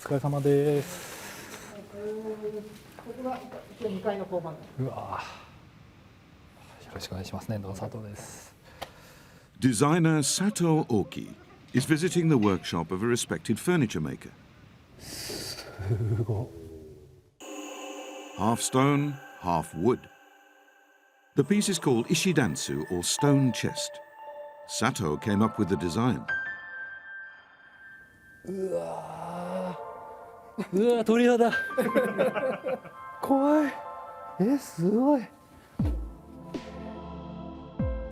疲れ様です。ここが2階の交番。うわ。よろしくお願いします。Nendo佐藤です。Designer Sato Oki is visiting the workshop of a respected furniture maker. すごい。Half stone, half wood. The piece is called Ishidansu or stone chest. Sato came up with the design. うわー。うわー、鳥肌。怖い。すごい。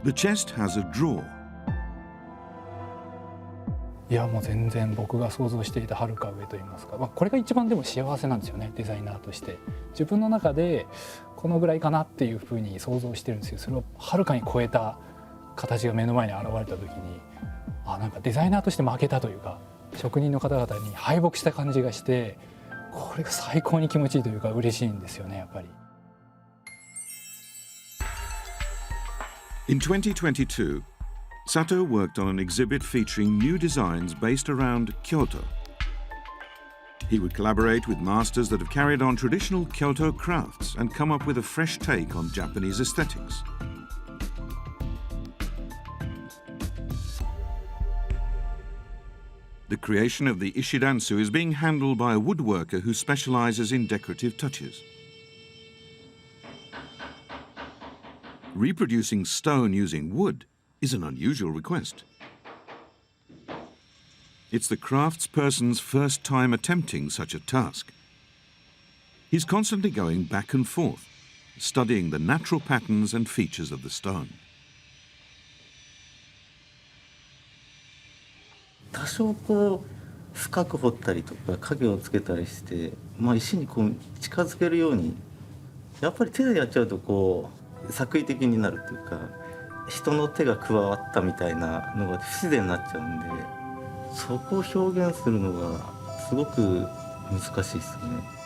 The chest has a drawer. いや、もう全然僕が想像していたはるか上と言いますか、これが一番でも幸せなんですよね、デザイナーとして。自分の中でこのぐらいかなっていうふうに想像してるんですけど、それをはるかに超えた形が目の前に現れた時に、なんかデザイナーとして負けたというか、職人の方々に敗北した感じがして、これが最高に気持ちいいというか嬉しいんですよね、やっぱり。In 2022, Sato worked on an exhibit featuring new designs based around Kyoto. He would collaborate with masters that have carried on traditional Kyoto crafts and come up with a fresh take on Japanese aesthetics. The creation of the Ishidansu is being handled by a woodworker who specializes in decorative touches. Reproducing stone using wood is an unusual request. It's the craftsperson's first time attempting such a task. He's constantly going back and forth, studying the natural patterns and features of the stone. 多少こう深く掘ったりとか影をつけたりして、石にこう近づけるように、やっぱり手でやっちゃうとこう作為的になるというか、人の手が加わったみたいなのが不自然になっちゃうんで、そこを表現するのがすごく難しいですね。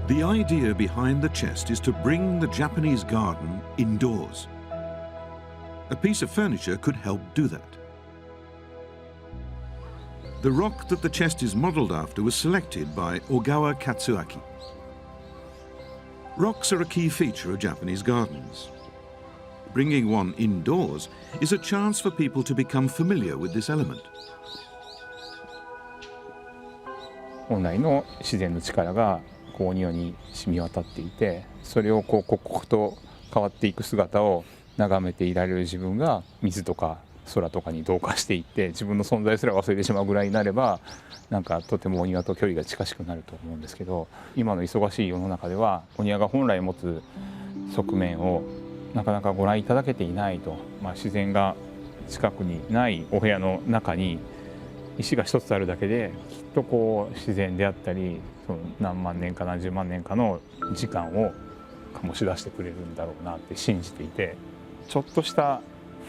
The idea behind the chest is to bring the Japanese garden indoors. A piece of furniture could help do that. The rock that the chest is modelled after was selected by Ogawa Katsuaki. Rocks are a key feature of Japanese gardens. Bringing one indoors is a chance for people to become familiar with this element. 本来の自然の力がお庭に染み渡っていて、それを刻々と変わっていく姿を眺めていられる自分が水とか空とかに同化していって、自分の存在すら忘れてしまうぐらいになれば、なんかとてもお庭と距離が近しくなると思うんですけど、今の忙しい世の中ではお庭が本来持つ側面をなかなかご覧いただけていないと。自然が近くにないお部屋の中に石が一つあるだけで、きっとこう自然であったり、その何万年か何十万年かの時間を醸し出してくれるんだろうなって信じていて、ちょっとした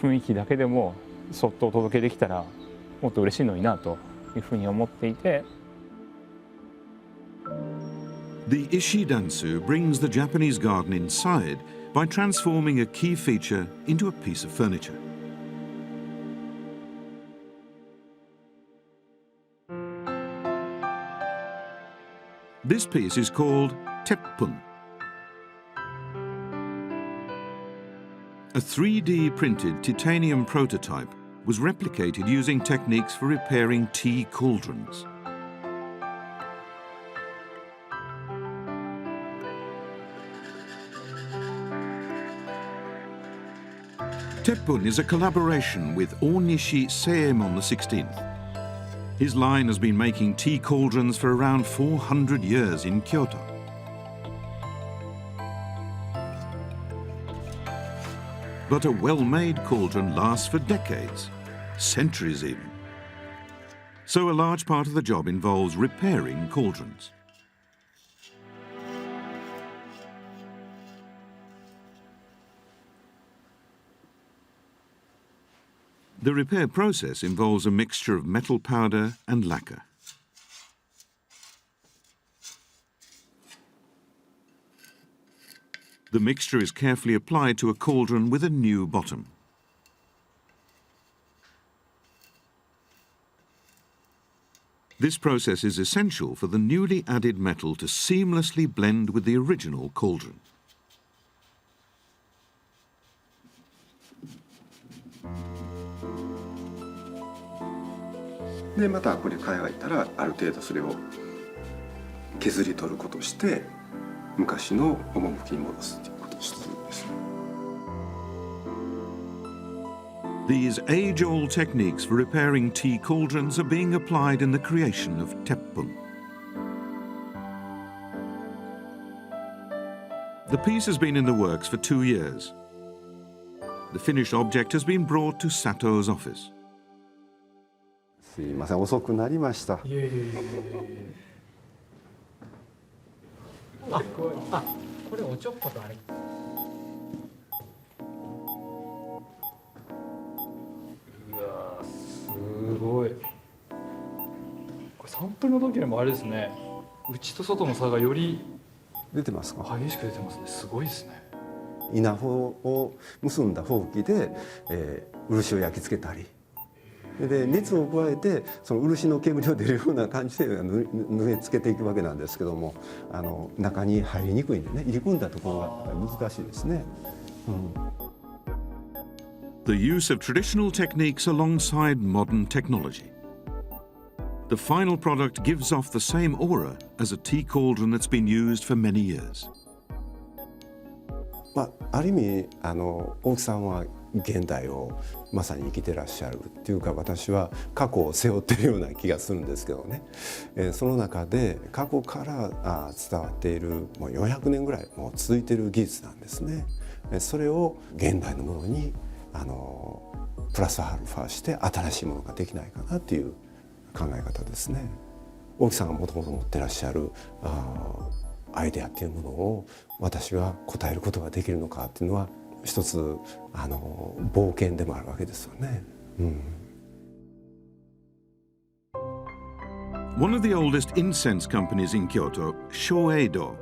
雰囲気だけでもそっとお届けできたらもっと嬉しいのになというふうに思っていて。The Ishidansu brings the Japanese garden inside by transforming a key feature into a piece of furniture. This piece is called teppun. A 3D printed titanium prototype was replicated using techniques for repairing tea cauldrons. Teppun is a collaboration with Onishi Seimon XVI. His line has been making tea cauldrons for around 400 years in Kyoto. But a well-made cauldron lasts for decades, centuries even. So a large part of the job involves repairing cauldrons. The repair process involves a mixture of metal powder and lacquer. The mixture is carefully applied to a cauldron with a new bottom. This process is essential for the newly added metal to seamlessly blend with the original cauldron.でまたこれ乾いたらある程度それを削り取ることをして昔の趣に戻すということをするんですよ。These age-old techniques for repairing tea cauldrons are being applied in the creation of teppun. The piece has been in the works for 2 years. The finished object has been brought to Sato's office. すいません遅くなりました。いえいえいえいえ。これおちょっことあれ。うわすごい。これサンプルの時よりもあれですね。内と外の差がより出てますか。激しく出てますね。すごいですね。稲穂を結んだほうきで、漆を焼き付けたり。で熱を加えてその漆の煙を出るような感じで縫い付けていくわけなんですけども中に入りにくいんでね入り組んだところが難しいですね。The use of traditional techniques alongside modern technology. The final product gives off the same aura as a tea cauldron that's been used for many years. ある意味大木さんは現代をまさに生きてらっしゃるっていうか私は過去を背負ってるような気がするんですけどね、その中で過去から伝わっているもう400年ぐらいもう続いている技術なんですね。それを現代のものにプラスアルファして新しいものができないかなっていう考え方ですね。大木さんがもともと持ってらっしゃるアイデアっていうものを私が答えることができるのかっていうのは一つ冒険でもあるわけですよね。One of the oldest incense companies in Kyoto, Shoeido,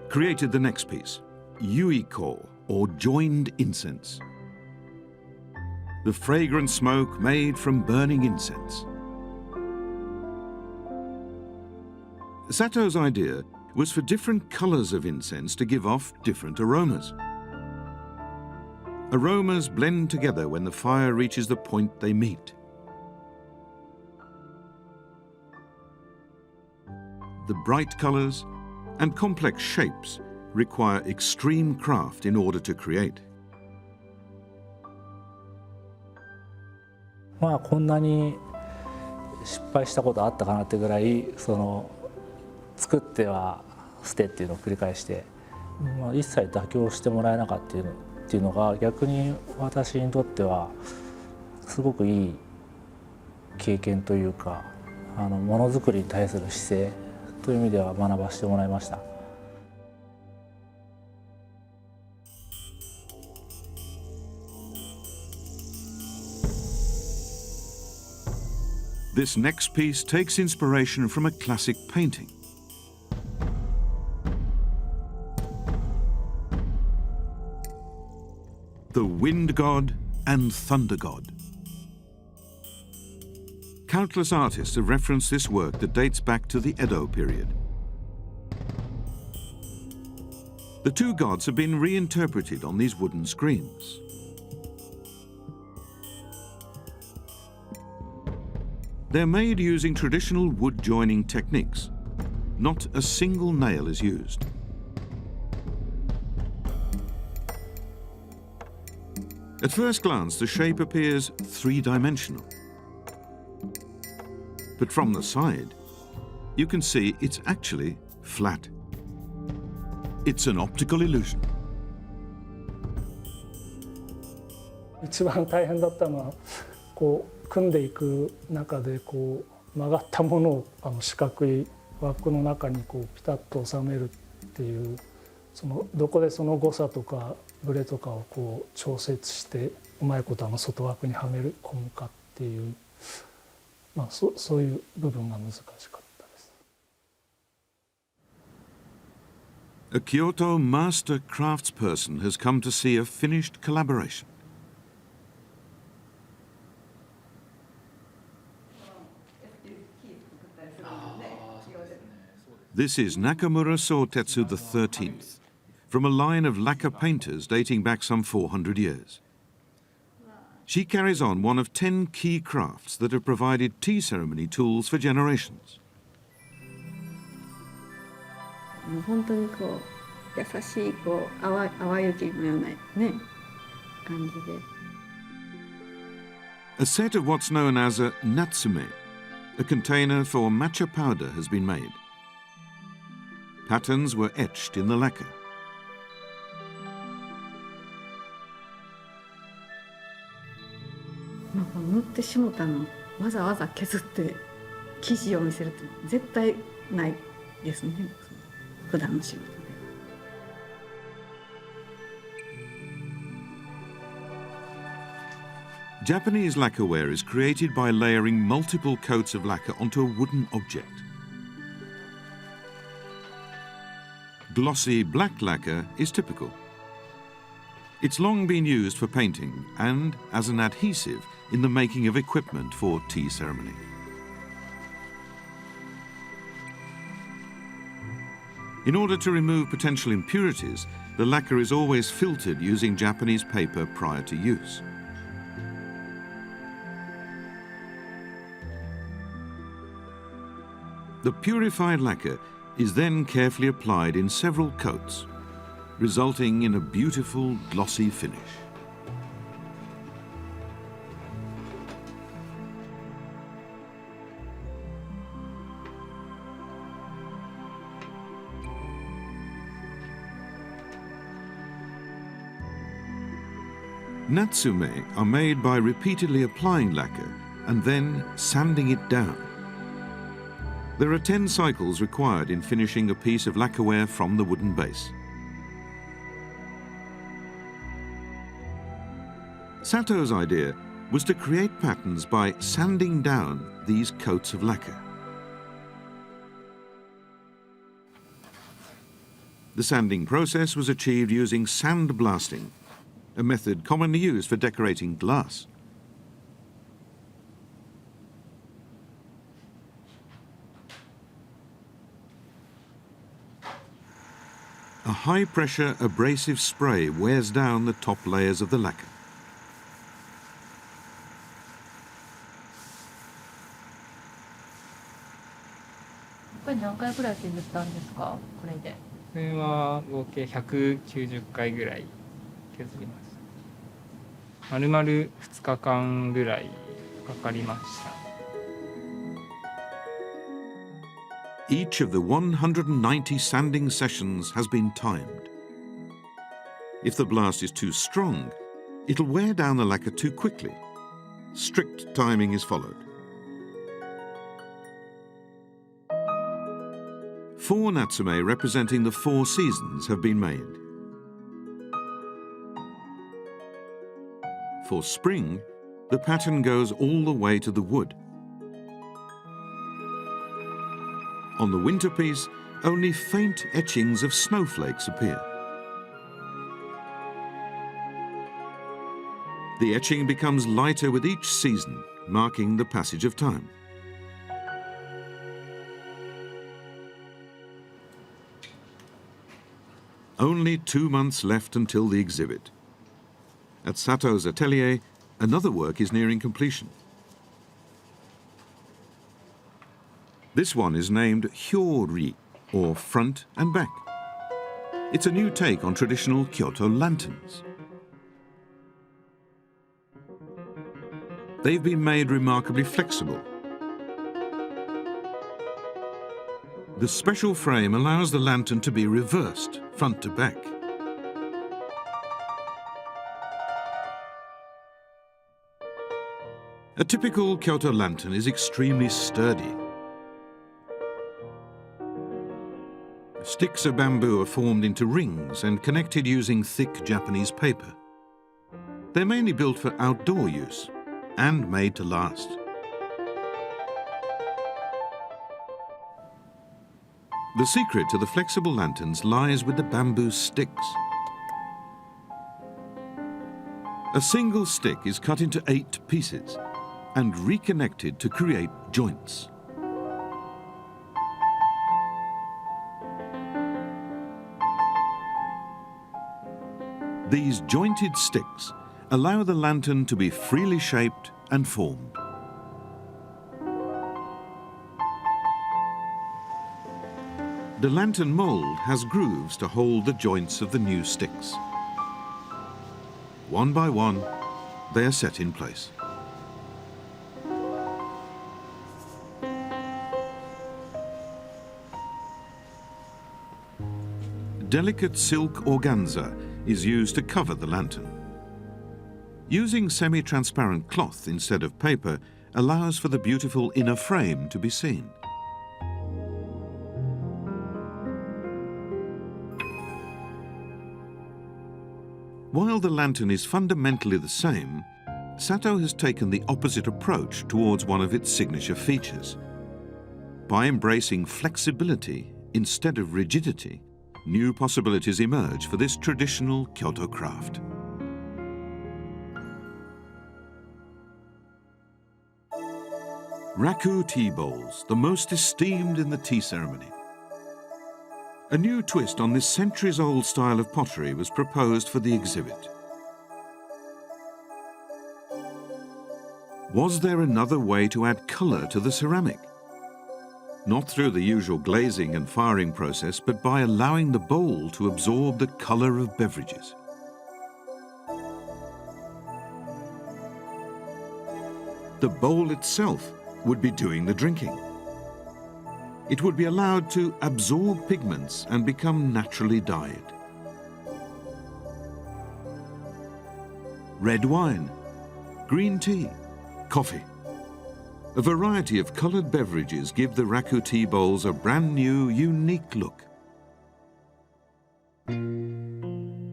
created the next piece, Yuiko, or joined incense. The fragrant smoke made from burning incense. Sato's idea was for different colors of incense to give off different aromas. Aromas blend together when the fire reaches the point they meet. The bright colors and complex shapes require extreme craft in order to create. こんなに失敗したことあったかなってぐらい作っては捨てっていうのを繰り返して、一切妥協してもらえなかったっていうのが逆に私にとってはすごくいい経験というかものづくりに対する姿勢という意味では学ばせてもらいました。This next piece takes inspiration from a classic painting. The wind god and thunder god. Countless artists have referenced this work that dates back to the Edo period. The two gods have been reinterpreted on these wooden screens. They're made using traditional wood joining techniques. Not a single nail is used. At first glance, the shape appears three-dimensional. But from the side, you can see it's actually flat. It's an optical illusion. 一番大変だったのは組んでいく中で曲がったものを四角い枠の中にピタッと収めるっていうどこでその誤差とかブレとかを調節してうまいこと外枠にはめ込むかっていう、そういう部分が難しかったです。A Kyoto master craftsperson has come to see a finished collaboration. This is Nakamura Sotetsu XIII, from a line of lacquer painters dating back some 400 years. She carries on one of 10 key crafts that have provided tea ceremony tools for generations. 本当にこう優しいこう淡雪のようなね感じで。A set of what's known as a natsume, a container for matcha powder, has been made. Patterns were etched in the lacquer. なんか塗ってしもたのわざわざ削って生地を見せるって絶対ないですね。普段の仕事で。Japanese lacquerware is created by layering multiple coats of lacquer onto a wooden object. Glossy black lacquer is typical. It's long been used for painting and as an adhesive in the making of equipment for tea ceremony. In order to remove potential impurities, the lacquer is always filtered using Japanese paper prior to use. The purified lacquer is then carefully applied in several coats, resulting in a beautiful glossy finish. Natsume are made by repeatedly applying lacquer and then sanding it down. There are 10 cycles required in finishing a piece of lacquerware from the wooden base. Sato's idea was to create patterns by sanding down these coats of lacquer. The sanding process was achieved using sand blasting, a method commonly used for decorating glass. A high-pressure abrasive spray wears down the top layers of the lacquer. これ何回ぐらい削ったんですか？これで。これは合計190回ぐらい削りました。丸々2日間ぐらいかかりました。Each of the 190 sanding sessions has been timed. If the blast is too strong, it'll wear down the lacquer too quickly. Strict timing is followed. 4 natsume representing the 4 seasons have been made. For spring, the pattern goes all the way to the wood. On the winter piece, only faint etchings of snowflakes appear. The etching becomes lighter with each season, marking the passage of time. Only 2 months left until the exhibit. At Sato's atelier, another work is nearing completion. This one is named Hyori, or front and back. It's a new take on traditional Kyoto lanterns. They've been made remarkably flexible. The special frame allows the lantern to be reversed, front to back. A typical Kyoto lantern is extremely sturdy. Sticks of bamboo are formed into rings and connected using thick Japanese paper. They're mainly built for outdoor use and made to last. The secret to the flexible lanterns lies with the bamboo sticks. A single stick is cut into 8 pieces and reconnected to create joints. These jointed sticks allow the lantern to be freely shaped and formed. The lantern mold has grooves to hold the joints of the new sticks. One by one, they are set in place. Delicate silk organza is used to cover the lantern. Using semi-transparent cloth instead of paper allows for the beautiful inner frame to be seen. While the lantern is fundamentally the same, Sato has taken the opposite approach towards one of its signature features. By embracing flexibility instead of rigidity, new possibilities emerge for this traditional Kyoto craft. Raku tea bowls, the most esteemed in the tea ceremony. A new twist on this centuries-old style of pottery was proposed for the exhibit. Was there another way to add colour to the ceramic? Not through the usual glazing and firing process, but by allowing the bowl to absorb the colour of beverages. The bowl itself would be doing the drinking. It would be allowed to absorb pigments and become naturally dyed. Red wine, green tea, coffee. A variety of coloured beverages give the Raku tea bowls a brand new, unique look.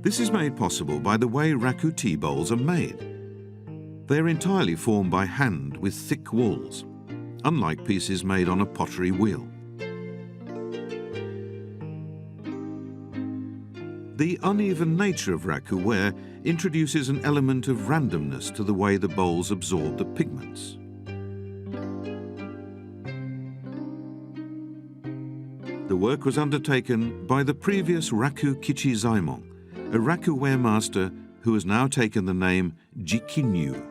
This is made possible by the way Raku tea bowls are made. They are entirely formed by hand with thick walls, unlike pieces made on a pottery wheel. The uneven nature of raku ware introduces an element of randomness to the way the bowls absorb the pigments. The work was undertaken by the previous Raku Kichi Zaimon, a raku ware master who has now taken the name Jikinyu.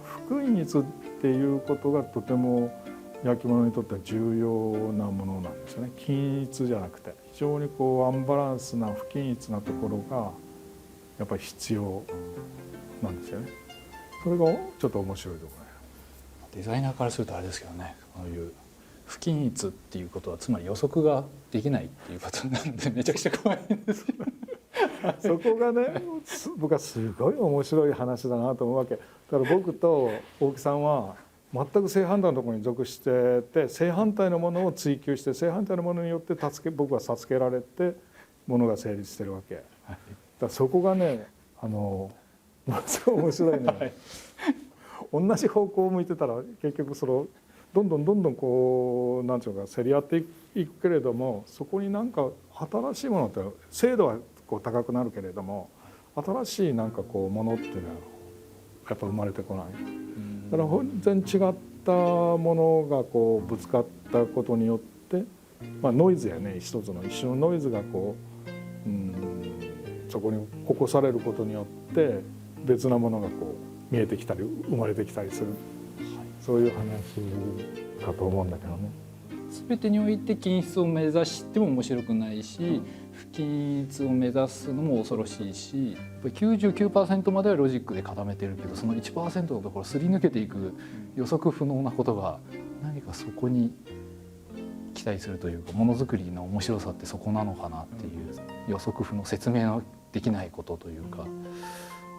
福音率っていうことがとても焼き物にとっては重要なものなんですよね。均一じゃなくて非常にこうアンバランスな不均一なところがやっぱり必要なんですよね。それがちょっと面白いところね。デザイナーからするとあれですけどね、こういう不均一っていうことはつまり予測ができないっていうことなんでめちゃくちゃ怖いんですよ。そこがね僕はすごい面白い話だなと思うわけだから僕と大木さんは全く正反対のところに属してて正反対のものを追求して正反対のものによって僕は授けられてものが成立してるわけ、だからそこがねものすごい面白いね、はい、同じ方向を向いてたら結局どんどんこうなんていうか競り合っていくけれどもそこになんか新しいものって精度はこう高くなるけれども新しいなんかこうものっていうのはやっぱ生まれてこない。だから全然違ったものがこうぶつかったことによって、ノイズやね一つのノイズがこうそこに起こされることによって別なものがこう見えてきたり生まれてきたりする、そういう話かと思うんだけどね。全てにおいて均質を目指しても面白くないし、不均一を目指すのも恐ろしいし、やっぱり 99% まではロジックで固めてるけどその 1% のところすり抜けていく予測不能なことが何かそこに期待するというか、ものづくりの面白さってそこなのかなっていう、予測不能説明のできないことというか、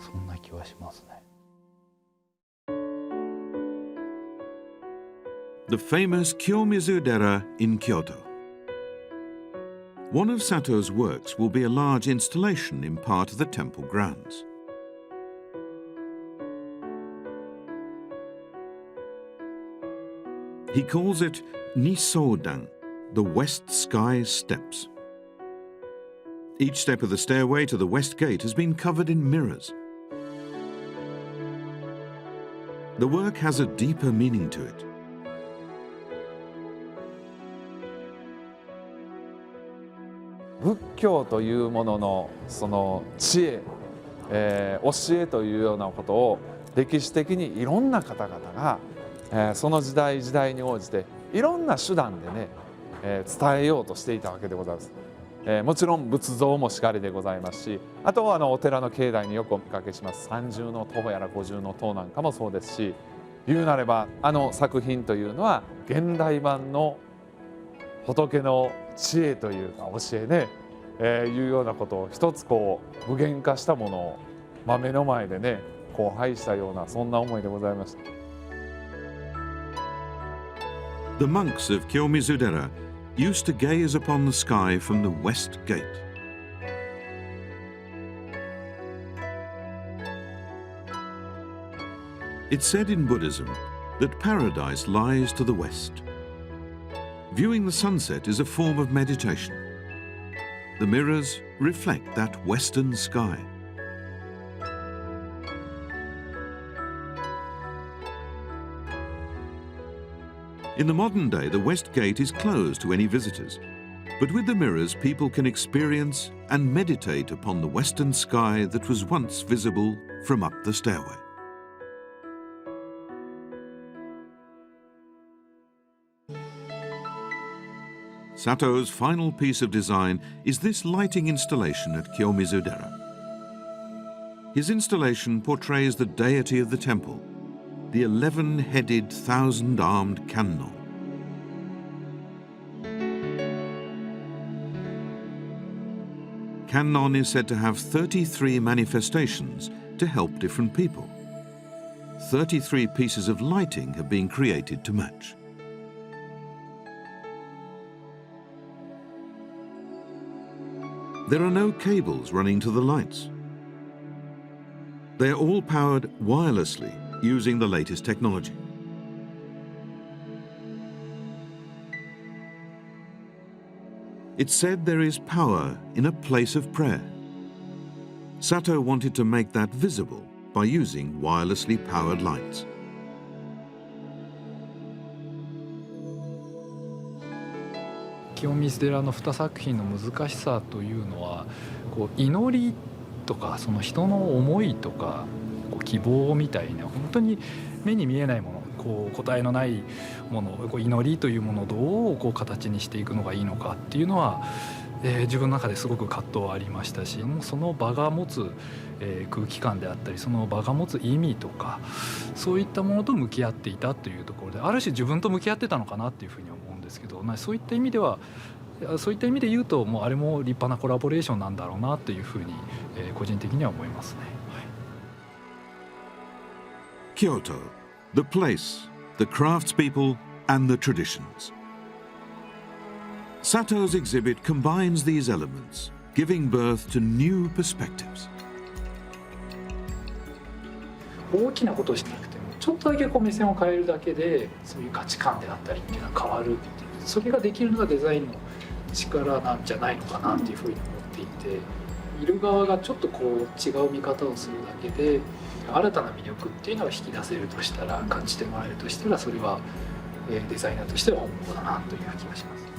そんな気はしますね。The famous Kiyomizu-dera in Kyoto. One of Sato's works will be a large installation in part of the temple grounds. He calls it Nisodan, the West Sky Steps. Each step of the stairway to the West Gate has been covered in mirrors. The work has a deeper meaning to it. 教というもののその知恵、教えというようなことを歴史的にいろんな方々が、その時代時代に応じていろんな手段でね、伝えようとしていたわけでございます。もちろん仏像もしかりでございますし、あとはお寺の境内によくお見かけします三重の塔やら五重の塔なんかもそうですし、言うなれば作品というのは現代版の仏の知恵というか教えね、いうようなことを一つこう具現化したものを、目の前でねこう拝したようなそんな思いでございました。 The monks of Kyoto used to gaze upon the sky from the west gate. It's said in Buddhism that paradise lies to the west. Viewing the sunset is a form of meditation. The mirrors reflect that western sky. In the modern day, the West Gate is closed to any visitors, but with the mirrors, people can experience and meditate upon the western sky that was once visible from up the stairway. Sato's final piece of design is this lighting installation at Kyoto. His installation portrays the deity of the temple, the 11-headed, 1,000-armed Kannon. Kannon is said to have 33 manifestations to help different people. 33 pieces of lighting have been created to match. There are no cables running to the lights. They are all powered wirelessly using the latest technology. It's said there is power in a place of prayer. Sato wanted to make that visible by using wirelessly powered lights.清水寺の2作品の難しさというのは、こう祈りとかその人の思いとかこう希望みたいな本当に目に見えないもの、こう答えのないもの、こう祈りというものをどうこう形にしていくのがいいのかっていうのは、自分の中ですごく葛藤はありましたし、もうその場が持つ、空気感であったり、その場が持つ意味とかそういったものと向き合っていたというところで、ある種自分と向き合ってたのかなっていうふうに思うんですけど、そういった意味では、そういった意味で言うと、もうあれも立派なコラボレーションなんだろうなというふうに、個人的には思いますね。はい、Kyoto, the place, the craftspeople, and the traditions. Sato's exhibit combines these elements, giving birth to new perspectives. 大きなことをしなくても、ちょっとだけこう目線を変えるだけで、そういう価値観であったりっていうのは変わるっていう、それができるのがデザインの力なんじゃないのかなっていうふうに思っていて、見る側がちょっとこう違う見方をするだけで新たな魅力っていうのを引き出せるとしたら、感じてもらえるとしたら、それはデザイナーとしては本望だなという気がします。